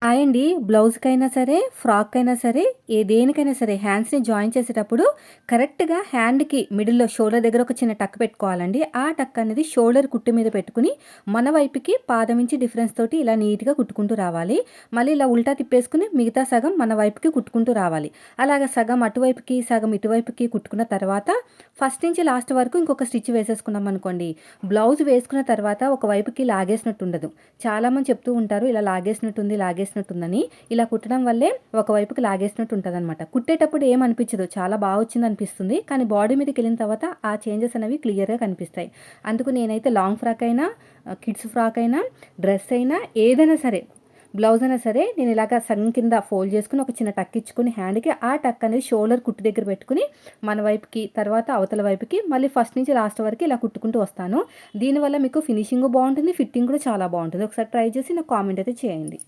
Hi అండి. బ్లౌజ్‌కైనా సరే, ఫ్రాక్‌కైనా సరే, దేనికైనా సరే హ్యాండ్స్‌ని జాయిన్ చేసేటప్పుడు కరెక్ట్‌గా హ్యాండ్‌కి మిడిల్‌లో షోల్డర్ దగ్గర ఒక చిన్న టక్ పెట్టుకోవాలండి. ఆ టక్ అనేది షోల్డర్ కుట్టు మీద పెట్టుకొని, మన వైపుకి పాదం ఇంచి డిఫరెన్స్ తోటి ఇలా నీట్‌గా కుట్టుకుంటూ రావాలి. మళ్ళీ ఇలా ఉల్టా తిప్పేసుకొని మిగతా సగం మన వైపుకి కుట్టుకుంటూ రావాలి. అలాగ సగం అటువైపుకి, సగం ఇటువైపుకి కుట్టుకున్న తర్వాత ఫస్ట్ నుంచి లాస్ట్ వరకు ఇంకొక స్టిచ్ వేసేసుకున్నామనుకోండి, బ్లౌజ్ వేసుకున్న తర్వాత ఒక వైపుకి లాగేసినట్టు ఉండదు. చాలామంది చెప్తూ ఉంటారు, ఇలా లాగేసినట్టుందని. ఇలా కుట్టడం వల్లే ఒకవైపుకి లాగేసినట్టు ఉంటదనమాట. కుట్టేటప్పుడు ఏమనిపించదు. చాలా బా వచ్చిందనిపిస్తుంది. కానీ బాడీ మీదకెళ్ళిన తర్వాత ఆ చేంజెస్ అనేవి క్లియర్‌గా కనిపిస్తాయి. అందుకు నేనైతే లాంగ్ ఫ్రాక్ అయినా, కిడ్స్ ఫ్రాక్ అయినా, డ్రెస్ అయినా ఏదైనా సరే, బ్లౌజ్ అయినా సరే నేను ఇలాగ సగం కింద ఫోల్డ్ చేసుకొని ఒక చిన్న టక్ ఇచ్చుకొని హ్యాండ్‌కి ఆ టక్ అనేది షోల్డర్ కుట్టు దగ్గర పెట్టుకొని మన వైపుకి, తర్వాత అవతల వైపుకి మళ్ళీ ఫస్ట్ నుంచి లాస్ట్ వరకు ఇలా కుట్టుకుంటూ వస్తాను. దీనివల్ల మీకు ఫినిషింగు బావుంటుంది. ఫిట్టింగ్ కూడా చాలా బావుంటుంది. ఒకసారి ట్రై చేసి నాకు కామెంట్ అయితే చేయండి.